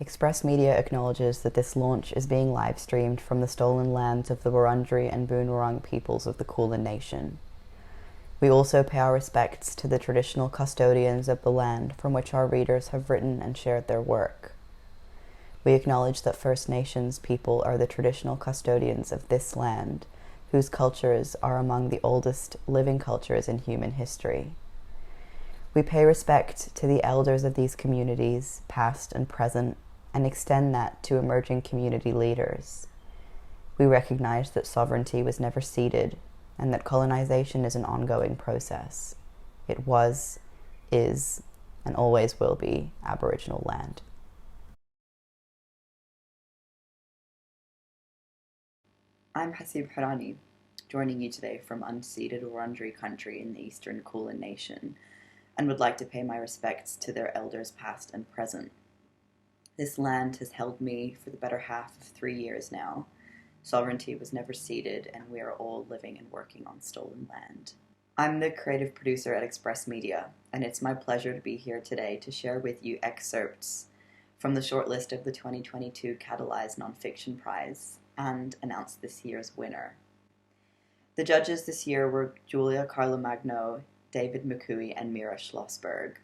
Express Media acknowledges that this launch is being live-streamed from the stolen lands of the Wurundjeri and Boon Wurrung peoples of the Kulin Nation. We also pay our respects to the traditional custodians of the land from which our readers have written and shared their work. We acknowledge that First Nations people are the traditional custodians of this land, whose cultures are among the oldest living cultures in human history. We pay respect to the elders of these communities, past and present, and extend that to emerging community leaders. We recognize that sovereignty was never ceded, and that colonization is an ongoing process. It was, is, and always will be Aboriginal land. I'm Hasib Harani, joining you today from unceded Wurundjeri country in the Eastern Kulin Nation, and would like to pay my respects to their elders past and present. This land has held me for the better half of 3 years now. Sovereignty was never ceded, and we are all living and working on stolen land. I'm the creative producer at Express Media, and it's my pleasure to be here today to share with you excerpts from the shortlist of the 2022 Catalyse Nonfiction Prize and announce this year's winner. The judges this year were Julia Carlomagno, David McCooey, and Mira Schlossberg.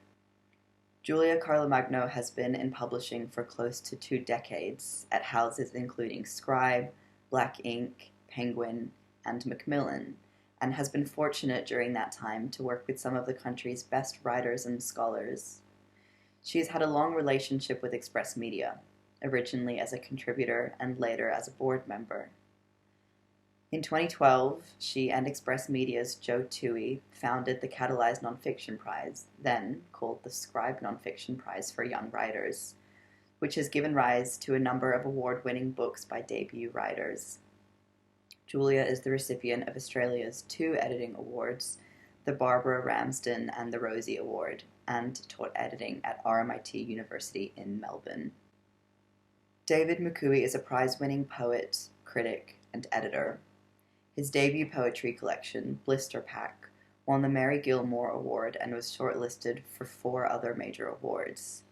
Julia Carlomagno has been in publishing for close to 2 decades at houses including Scribe, Black Ink, Penguin, and Macmillan, and has been fortunate during that time to work with some of the country's best writers and scholars. She has had a long relationship with Express Media, originally as a contributor and later as a board member. In 2012, she and Express Media's Joe Toohey founded the Catalyse Nonfiction Prize, then called the Scribe Nonfiction Prize for Young Writers, which has given rise to a number of award-winning books by debut writers. Julia is the recipient of Australia's 2 editing awards, the Barbara Ramsden and the Rosie Award, and taught editing at RMIT University in Melbourne. David McCooey is a prize-winning poet, critic, and editor. His debut poetry collection, Blister Pack, won the Mary Gilmore Award and was shortlisted for 4 other major awards.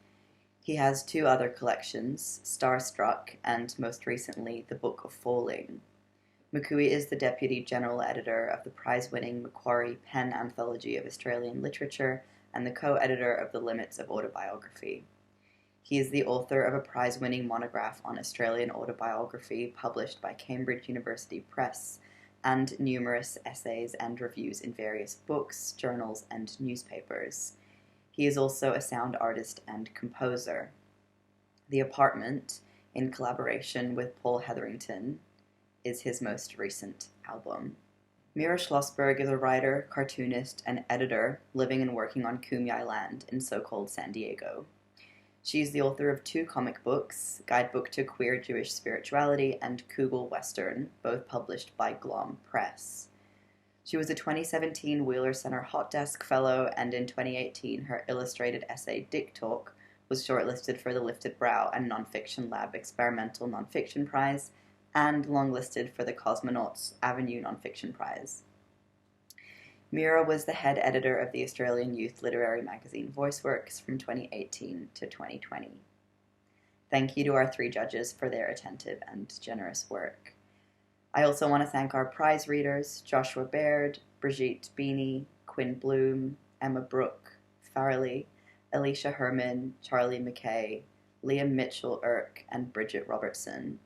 He has 2 other collections, Starstruck and, most recently, The Book of Falling. McCooey is the Deputy General Editor of the prize-winning Macquarie Pen Anthology of Australian Literature and the co-editor of The Limits of Autobiography. He is the author of a prize-winning monograph on Australian autobiography published by Cambridge University Press, and numerous essays and reviews in various books, journals, and newspapers. He is also a sound artist and composer. The Apartment, in collaboration with Paul Hetherington, is his most recent album. Mira Schlossberg is a writer, cartoonist, and editor living and working on Kumeyaay land in so-called San Diego. She is the author of 2 comic books, Guidebook to Queer Jewish Spirituality and Kugel Western, both published by Glom Press. She was a 2017 Wheeler Center Hot Desk Fellow, and in 2018 her illustrated essay Dick Talk was shortlisted for the Lifted Brow and Nonfiction Lab Experimental Nonfiction Prize and longlisted for the Cosmonauts Avenue Nonfiction Prize. Mira was the head editor of the Australian youth literary magazine VoiceWorks from 2018 to 2020. Thank you to our 3 judges for their attentive and generous work. I also want to thank our prize readers, Joshua Baird, Brigitte Beanie, Quinn Bloom, Emma Brooke, Farley, Alicia Herman, Charlie McKay, Liam Mitchell-Irk, and Bridget Robertson.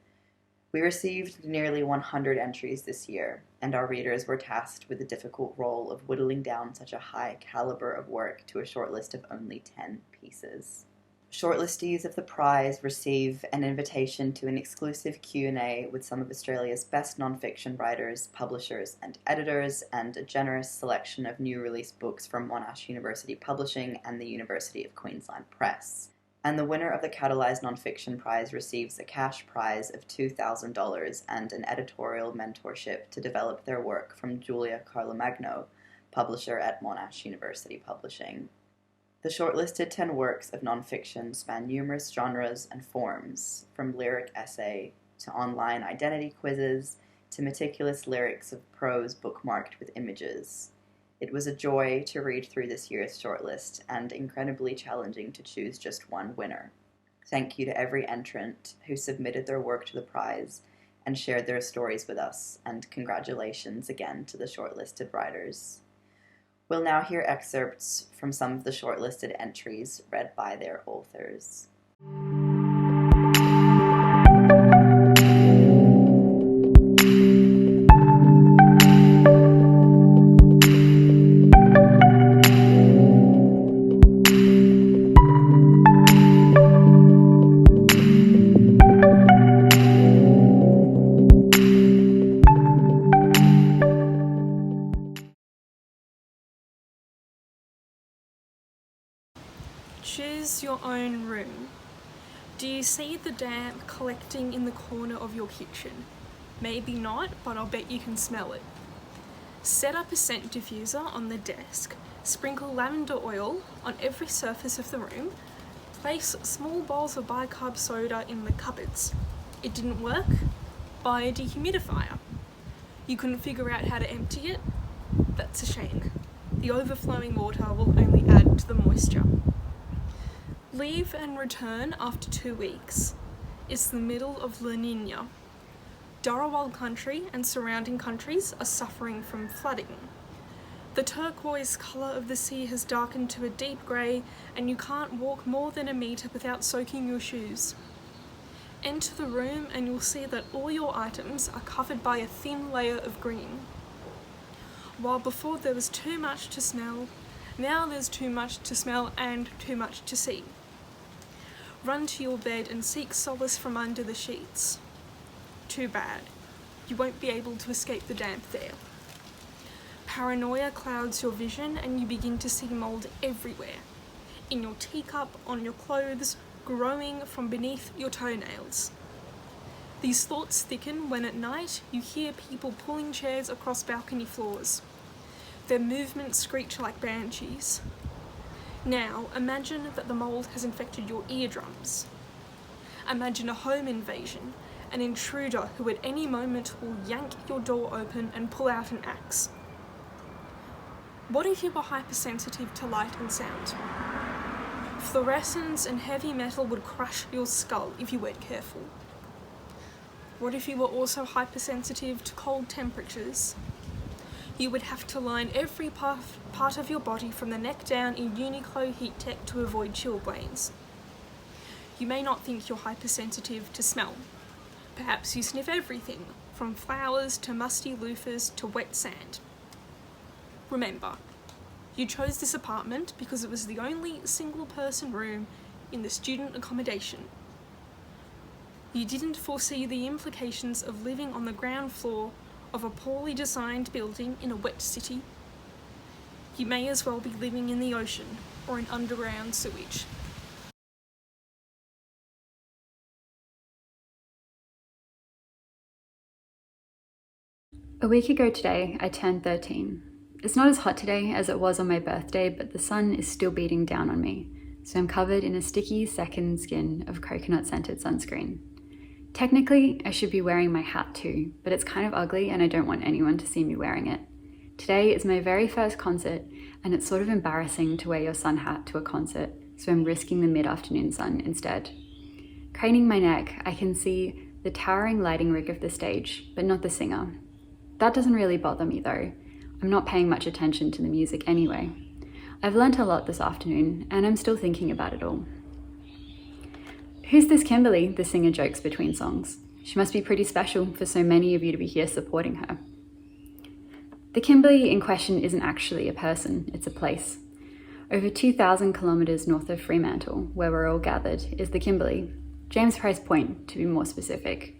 We received nearly 100 entries this year, and our readers were tasked with the difficult role of whittling down such a high caliber of work to a shortlist of only 10 pieces. Shortlistees of the prize receive an invitation to an exclusive Q&A with some of Australia's best nonfiction writers, publishers, and editors, and a generous selection of new release books from Monash University Publishing and the University of Queensland Press. And the winner of the Catalyse Nonfiction Prize receives a cash prize of $2,000 and an editorial mentorship to develop their work from Julia Carlomagno, publisher at Monash University Publishing. The shortlisted 10 works of nonfiction span numerous genres and forms, from lyric essay to online identity quizzes to meticulous lyrics of prose bookmarked with images. It was a joy to read through this year's shortlist and incredibly challenging to choose just one winner. Thank you to every entrant who submitted their work to the prize and shared their stories with us, and congratulations again to the shortlisted writers. We'll now hear excerpts from some of the shortlisted entries read by their authors. Choose your own room. Do you see the damp collecting in the corner of your kitchen? Maybe not, but I'll bet you can smell it. Set up a scent diffuser on the desk, sprinkle lavender oil on every surface of the room, place small bowls of bicarb soda in the cupboards. It didn't work? Buy a dehumidifier. You couldn't figure out how to empty it? That's a shame. The overflowing water will only add to the moisture. Leave and return after 2 weeks. It's the middle of La Nina. Dharawal country and surrounding countries are suffering from flooding. The turquoise colour of the sea has darkened to a deep grey, and you can't walk more than a metre without soaking your shoes. Enter the room and you'll see that all your items are covered by a thin layer of green. While before there was too much to smell, now there's too much to smell and too much to see. Run to your bed and seek solace from under the sheets. Too bad. You won't be able to escape the damp there. Paranoia clouds your vision and you begin to see mould everywhere. In your teacup, on your clothes, growing from beneath your toenails. These thoughts thicken when at night you hear people pulling chairs across balcony floors. Their movements screech like banshees. Now, imagine that the mould has infected your eardrums. Imagine a home invasion, an intruder who at any moment will yank your door open and pull out an axe. What if you were hypersensitive to light and sound? Fluorescence and heavy metal would crush your skull if you weren't careful. What if you were also hypersensitive to cold temperatures? You would have to line every part of your body from the neck down in Uniqlo Heat Tech to avoid chilblains. You may not think you're hypersensitive to smell. Perhaps you sniff everything, from flowers to musty loafers to wet sand. Remember, you chose this apartment because it was the only single-person room in the student accommodation. You didn't foresee the implications of living on the ground floor of a poorly designed building in a wet city. You may as well be living in the ocean or in underground sewage. A week ago today, I turned 13. It's not as hot today as it was on my birthday, but the sun is still beating down on me, so I'm covered in a sticky second skin of coconut-scented sunscreen. Technically, I should be wearing my hat too, but it's kind of ugly and I don't want anyone to see me wearing it. Today is my very first concert, and it's sort of embarrassing to wear your sun hat to a concert, so I'm risking the mid-afternoon sun instead. Craning my neck, I can see the towering lighting rig of the stage, but not the singer. That doesn't really bother me though. I'm not paying much attention to the music anyway. I've learnt a lot this afternoon, and I'm still thinking about it all. "Who's this Kimberly?" the singer jokes between songs. "She must be pretty special for so many of you to be here supporting her." The Kimberly in question isn't actually a person, it's a place. Over 2,000 kilometres north of Fremantle, where we're all gathered, is the Kimberly, James Price Point to be more specific.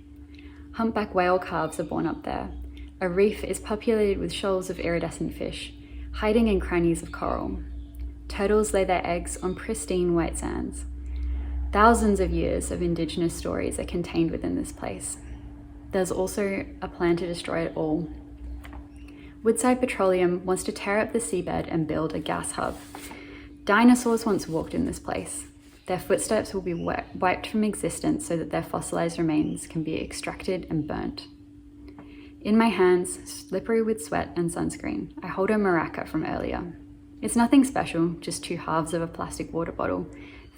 Humpback whale calves are born up there. A reef is populated with shoals of iridescent fish, hiding in crannies of coral. Turtles lay their eggs on pristine white sands. Thousands of years of indigenous stories are contained within this place. There's also a plan to destroy it all. Woodside Petroleum wants to tear up the seabed and build a gas hub. Dinosaurs once walked in this place. Their footsteps will be wiped from existence so that their fossilized remains can be extracted and burnt. In my hands, slippery with sweat and sunscreen, I hold a maraca from earlier. It's nothing special, just two halves of a plastic water bottle,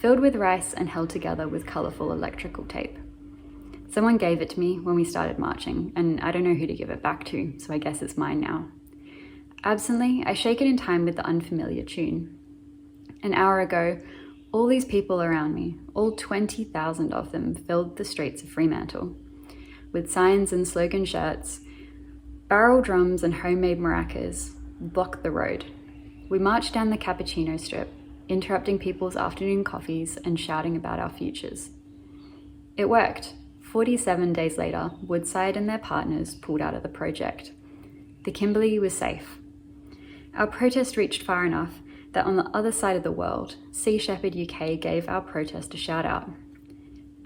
filled with rice and held together with colourful electrical tape. Someone gave it to me when we started marching, and I don't know who to give it back to, so I guess it's mine now. Absently, I shake it in time with the unfamiliar tune. An hour ago, all these people around me, all 20,000 of them, filled the streets of Fremantle. With signs and slogan shirts, barrel drums and homemade maracas blocked the road. We marched down the Cappuccino Strip, interrupting people's afternoon coffees and shouting about our futures. It worked. 47 days later, Woodside and their partners pulled out of the project. The Kimberley was safe. Our protest reached far enough that on the other side of the world, Sea Shepherd UK gave our protest a shout out.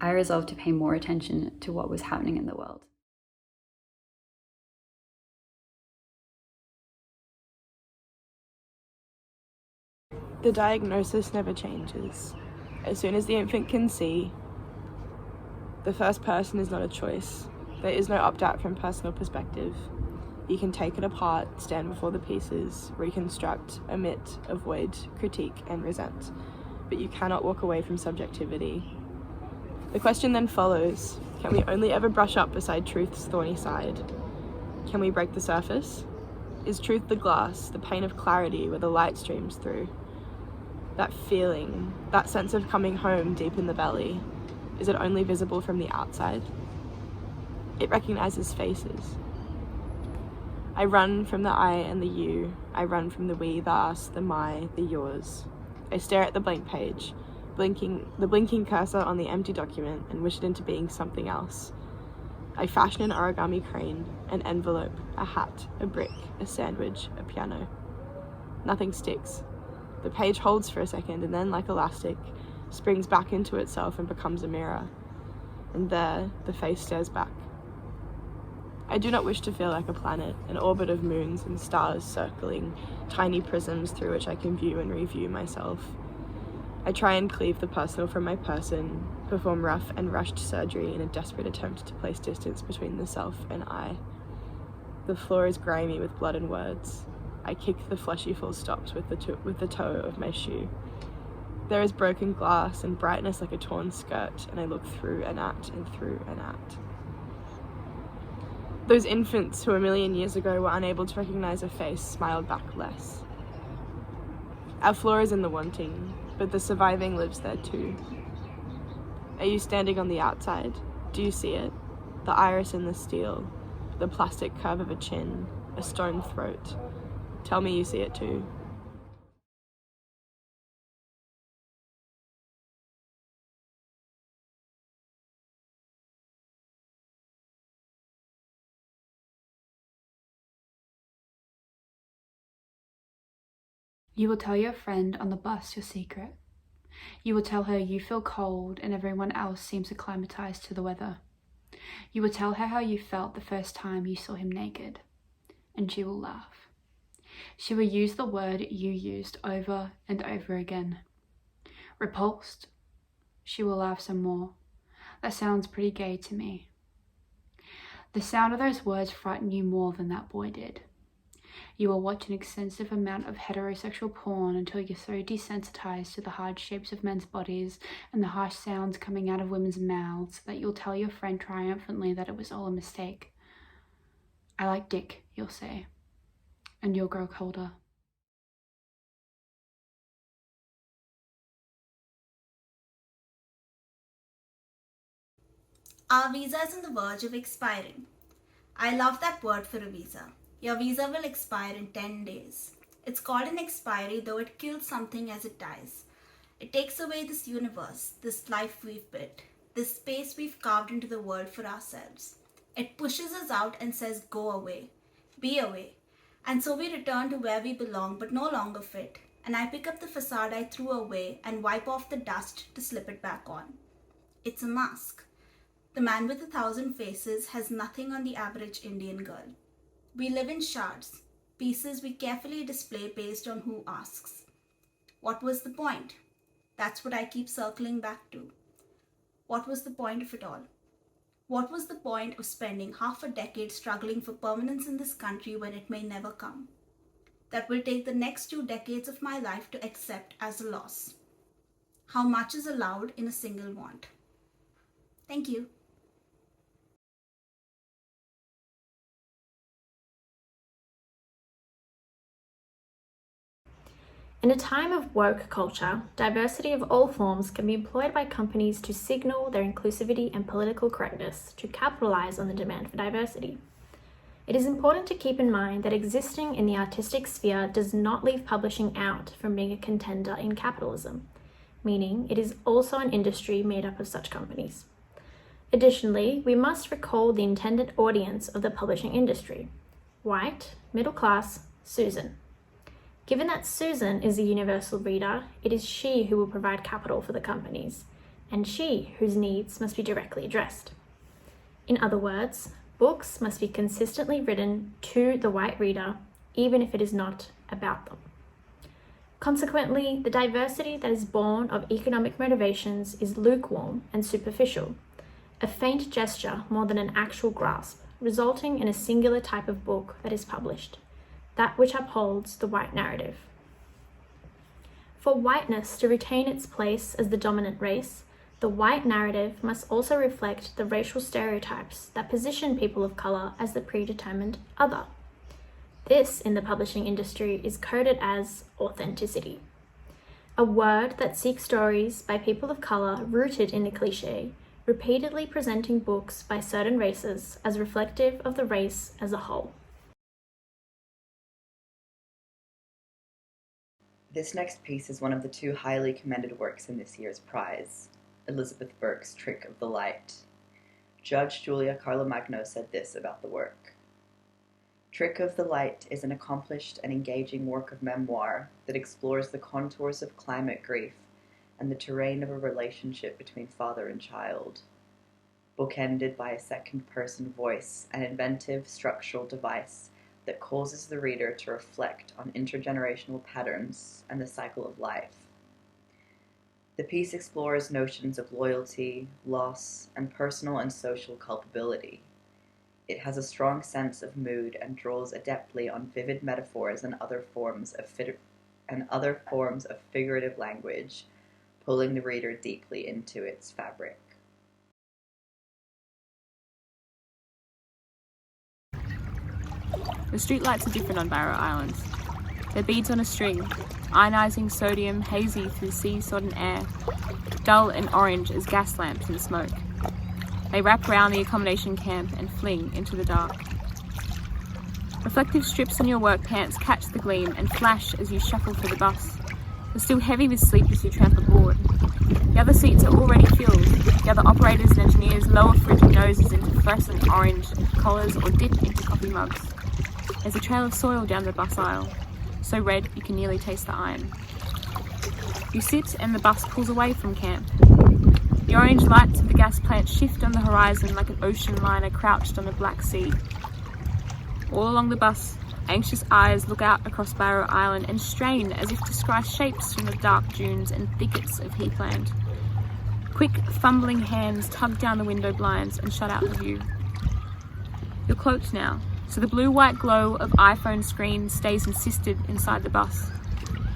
I resolved to pay more attention to what was happening in the world. The diagnosis never changes. As soon as the infant can see, the first person is not a choice. There is no opt-out from personal perspective. You can take it apart, stand before the pieces, reconstruct, omit, avoid, critique, and resent. But you cannot walk away from subjectivity. The question then follows, can we only ever brush up beside truth's thorny side? Can we break the surface? Is truth the glass, the pane of clarity where the light streams through? That feeling, that sense of coming home deep in the belly, is it only visible from the outside? It recognizes faces. I run from the I and the you. I run from the we, the us, the my, the yours. I stare at the blank page, the blinking cursor on the empty document, and wish it into being something else. I fashion an origami crane, an envelope, a hat, a brick, a sandwich, a piano. Nothing sticks. The page holds for a second and then, like elastic, springs back into itself and becomes a mirror. And there, the face stares back. I do not wish to feel like a planet, an orbit of moons and stars circling, tiny prisms through which I can view and review myself. I try and cleave the personal from my person, perform rough and rushed surgery in a desperate attempt to place distance between the self and I. The floor is grimy with blood and words. I kick the fleshy full stops with the toe of my shoe. There is broken glass and brightness like a torn skirt, and I look through and at and through and at. Those infants who a million years ago were unable to recognize a face smiled back less. Our floor is in the wanting, but the surviving lives there too. Are you standing on the outside? Do you see it? The iris in the steel, the plastic curve of a chin, a stone throat. Tell me you see it too. You will tell your friend on the bus your secret. You will tell her you feel cold and everyone else seems acclimatized to the weather. You will tell her how you felt the first time you saw him naked, and she will laugh. She will use the word you used over and over again. Repulsed? She will laugh some more. That sounds pretty gay to me. The sound of those words frightened you more than that boy did. You will watch an extensive amount of heterosexual porn until you're so desensitized to the hard shapes of men's bodies and the harsh sounds coming out of women's mouths that you'll tell your friend triumphantly that it was all a mistake. I like dick, you'll say, and you'll grow colder. Our visa is on the verge of expiring. I love that word for a visa. Your visa will expire in 10 days. It's called an expiry, though it kills something as it dies. It takes away this universe, this life we've built, this space we've carved into the world for ourselves. It pushes us out and says, go away, be away. And so we return to where we belong but no longer fit. And I pick up the facade I threw away and wipe off the dust to slip it back on. It's a mask. The man with 1,000 faces has nothing on the average Indian girl. We live in shards, pieces we carefully display based on who asks. What was the point? That's what I keep circling back to. What was the point of it all? What was the point of spending half a decade struggling for permanence in this country when it may never come? That will take the next 2 decades of my life to accept as a loss. How much is allowed in a single want? Thank you. In a time of woke culture, diversity of all forms can be employed by companies to signal their inclusivity and political correctness to capitalize on the demand for diversity. It is important to keep in mind that existing in the artistic sphere does not leave publishing out from being a contender in capitalism, meaning it is also an industry made up of such companies. Additionally, we must recall the intended audience of the publishing industry: white, middle class, Susan. Given that Susan is the universal reader, it is she who will provide capital for the companies, and she whose needs must be directly addressed. In other words, books must be consistently written to the white reader, even if it is not about them. Consequently, the diversity that is born of economic motivations is lukewarm and superficial, a faint gesture more than an actual grasp, resulting in a singular type of book that is published, that which upholds the white narrative. For whiteness to retain its place as the dominant race, the white narrative must also reflect the racial stereotypes that position people of color as the predetermined other. This, in the publishing industry, is coded as authenticity, a word that seeks stories by people of color rooted in the cliché, repeatedly presenting books by certain races as reflective of the race as a whole. This next piece is one of the two highly commended works in this year's prize, Elizabeth Burke's Trick of the Light. Judge Julia Carlomagno said this about the work: Trick of the Light is an accomplished and engaging work of memoir that explores the contours of climate grief and the terrain of a relationship between father and child. Bookended by a second-person voice, an inventive structural device that causes the reader to reflect on intergenerational patterns and the cycle of life. The piece explores notions of loyalty, loss, and personal and social culpability. It has a strong sense of mood and draws adeptly on vivid metaphors and other forms of figurative language, pulling the reader deeply into its fabric. The streetlights are different on Barrow Island. They're beads on a string, ionizing sodium hazy through sea-sodden air, dull and orange as gas lamps in smoke. They wrap round the accommodation camp and fling into the dark. Reflective strips on your work pants catch the gleam and flash as you shuffle for the bus. You're still heavy with sleep as you tramp aboard. The other seats are already filled. The other operators and engineers lower frigid noses into fluorescent orange collars or dip into coffee mugs. There's a trail of soil down the bus aisle, so red you can nearly taste the iron. You sit and the bus pulls away from camp. The orange lights of the gas plant shift on the horizon like an ocean liner crouched on the Black Sea. All along the bus, anxious eyes look out across Barrow Island and strain as if to scry shapes from the dark dunes and thickets of heathland. Quick, fumbling hands tug down the window blinds and shut out the view. You're cloaked now, so the blue-white glow of iPhone screens stays insisted inside the bus.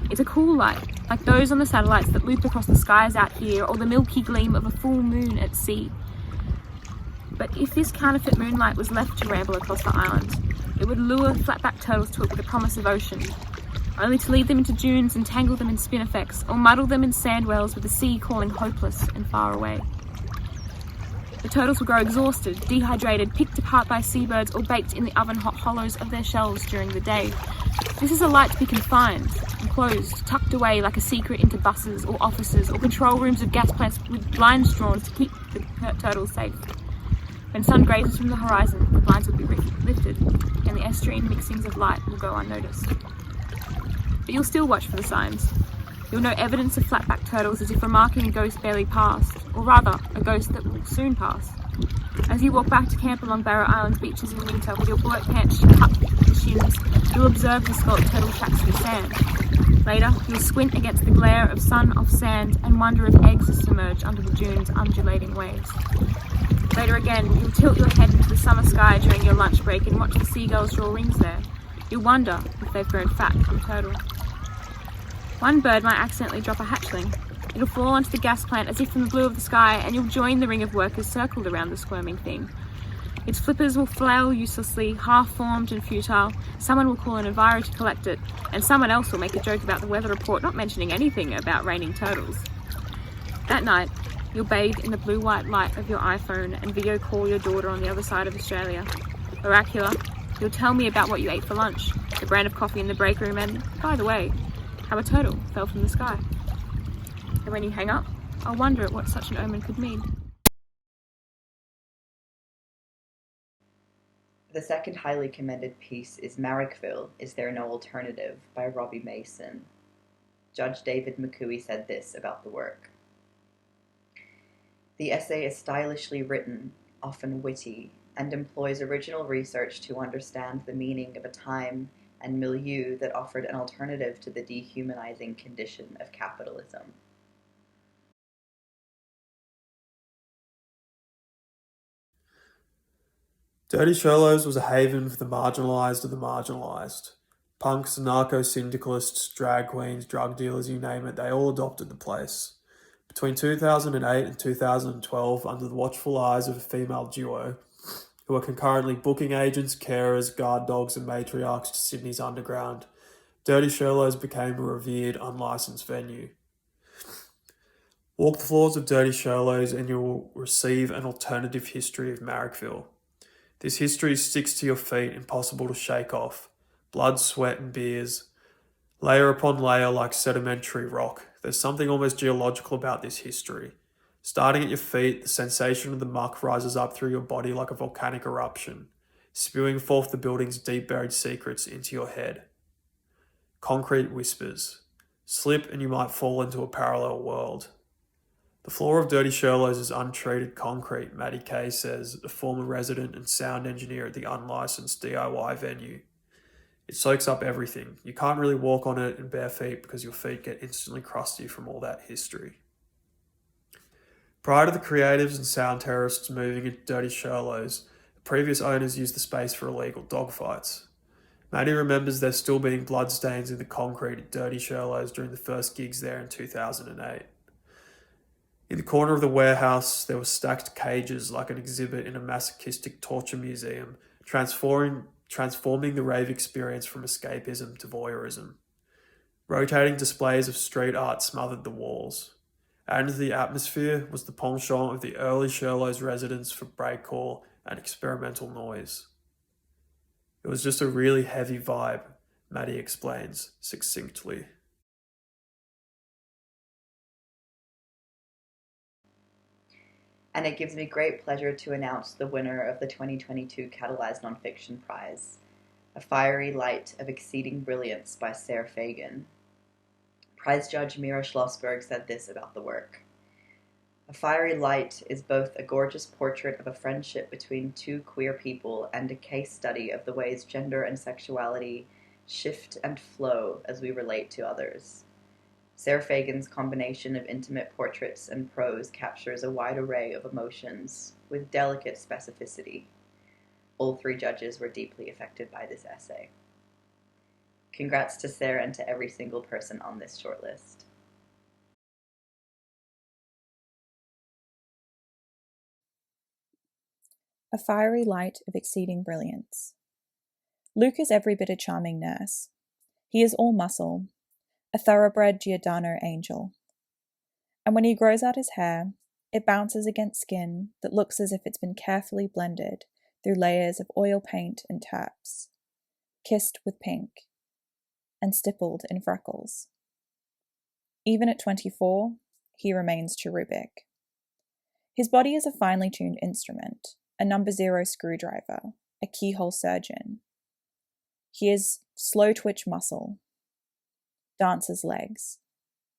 It's a cool light, like those on the satellites that loop across the skies out here, or the milky gleam of a full moon at sea. But if this counterfeit moonlight was left to ramble across the island, it would lure flatback turtles to it with the promise of ocean, only to lead them into dunes and tangle them in spinifex, or muddle them in sand wells with the sea calling hopeless and far away. The turtles will grow exhausted, dehydrated, picked apart by seabirds, or baked in the oven-hot hollows of their shells during the day. This is a light to be confined, enclosed, tucked away like a secret into buses or offices or control rooms of gas plants with blinds drawn to keep the turtles safe. When sun grazes from the horizon, the blinds will be lifted, and the estuarine mixings of light will go unnoticed. But you'll still watch for the signs. You'll know evidence of flatback turtles as if remarking a ghost barely passed, or rather, a ghost that will soon pass. As you walk back to camp along Barrow Island's beaches in winter with your bullet pants cut to the shins, you'll observe the scalloped turtle tracks in the sand. Later, you'll squint against the glare of sun off sand and wonder if eggs submerge under the dunes' undulating waves. Later again, you'll tilt your head into the summer sky during your lunch break and watch the seagulls draw rings there. You'll wonder if they've grown fat from turtle. One bird might accidentally drop a hatchling, It'll fall onto the gas plant as if from the blue of the sky, and you'll join the ring of workers circled around the squirming thing. Its flippers will flail uselessly, half-formed and futile. Someone will call an enviro to collect it, and someone else will make a joke about the weather report, not mentioning anything about raining turtles. That night, you'll bathe in the blue-white light of your iPhone and video call your daughter on the other side of Australia. Oracular, you'll tell me about what you ate for lunch, the brand of coffee in the break room, and, by the way, how a turtle fell from the sky. And when you hang up, I'll wonder at what such an omen could mean. The second highly commended piece is Marrickville, Is There No Alternative by Robbie Mason. Judge David McCooey said this about the work. The essay is stylishly written, often witty, and employs original research to understand the meaning of a time and milieu that offered an alternative to the dehumanizing condition of capitalism. Dirty Sherlows was a haven for the marginalised of the marginalised. Punks, narco-syndicalists, drag queens, drug dealers, you name it, they all adopted the place. Between 2008 and 2012, under the watchful eyes of a female duo, who were concurrently booking agents, carers, guard dogs and matriarchs to Sydney's underground, Dirty Sherlows became a revered, unlicensed venue. Walk the floors of Dirty Sherlows and you will receive an alternative history of Marrickville. This history sticks to your feet, impossible to shake off. Blood, sweat and beers. Layer upon layer like sedimentary rock. There's something almost geological about this history. Starting at your feet, the sensation of the muck rises up through your body like a volcanic eruption, spewing forth the building's deep-buried secrets into your head. Concrete whispers. Slip and you might fall into a parallel world. The floor of Dirty Sherlows is untreated concrete, Maddie Kay says, a former resident and sound engineer at the unlicensed DIY venue. It soaks up everything. You can't really walk on it in bare feet because your feet get instantly crusty from all that history. Prior to the creatives and sound terrorists moving into Dirty Sherlows, the previous owners used the space for illegal dogfights. Maddie remembers there still being bloodstains in the concrete at Dirty Sherlows during the first gigs there in 2008. In the corner of the warehouse, there were stacked cages like an exhibit in a masochistic torture museum, transforming the rave experience from escapism to voyeurism. Rotating displays of street art smothered the walls. Added to the atmosphere was the penchant of the early Sherlows residents for breakcore and experimental noise. It was just a really heavy vibe, Maddie explains succinctly. And it gives me great pleasure to announce the winner of the 2022 Catalyse Nonfiction Prize, A Fiery Light of Exceeding Brilliance by Sarah Fagan. Prize judge Mira Schlossberg said this about the work. A Fiery Light is both a gorgeous portrait of a friendship between two queer people and a case study of the ways gender and sexuality shift and flow as we relate to others. Sarah Fagan's combination of intimate portraits and prose captures a wide array of emotions with delicate specificity. All three judges were deeply affected by this essay. Congrats to Sarah and to every single person on this shortlist. A Fiery Light of Exceeding Brilliance. Luke is every bit a charming nurse. He is all muscle, a thoroughbred Giordano angel. And when he grows out his hair, it bounces against skin that looks as if it's been carefully blended through layers of oil paint and taps, kissed with pink, and stippled in freckles. Even at 24, he remains cherubic. His body is a finely tuned instrument, a number 0 screwdriver, a keyhole surgeon. He is slow twitch muscle, dancer's legs,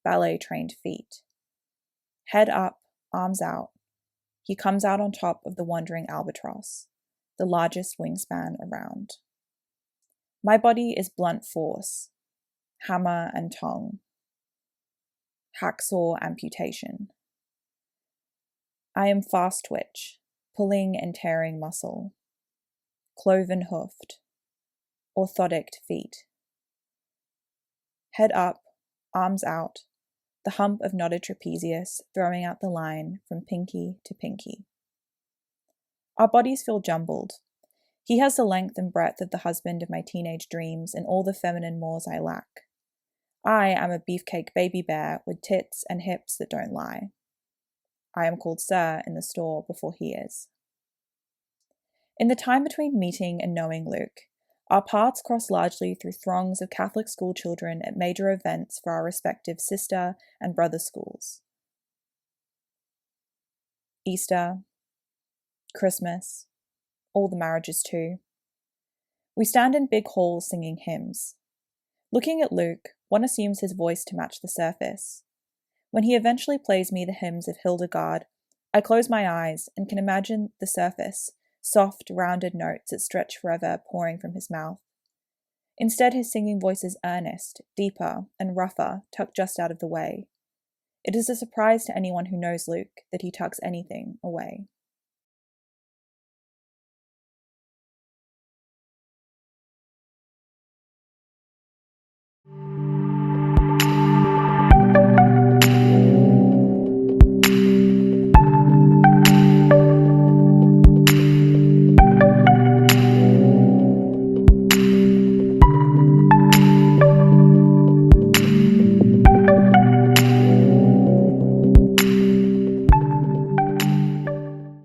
ballet-trained feet. Head up, arms out, he comes out on top of the wandering albatross, the largest wingspan around. My body is blunt force, hammer and tong, hacksaw amputation. I am fast twitch, pulling and tearing muscle, cloven hoofed, orthotic feet. Head up, arms out, the hump of knotted trapezius throwing out the line from pinky to pinky. Our bodies feel jumbled. He has the length and breadth of the husband of my teenage dreams and all the feminine mores I lack. I am a beefcake baby bear with tits and hips that don't lie. I am called Sir in the store before he is. In the time between meeting and knowing Luke, our paths cross largely through throngs of Catholic school children at major events for our respective sister and brother schools. Easter, Christmas, all the marriages too. We stand in big halls singing hymns. Looking at Luke, one assumes his voice to match the surface. When he eventually plays me the hymns of Hildegard, I close my eyes and can imagine the surface, soft, rounded notes that stretch forever pouring from his mouth. Instead, his singing voice is earnest, deeper, and rougher, tucked just out of the way. It is a surprise to anyone who knows Luke that he tucks anything away.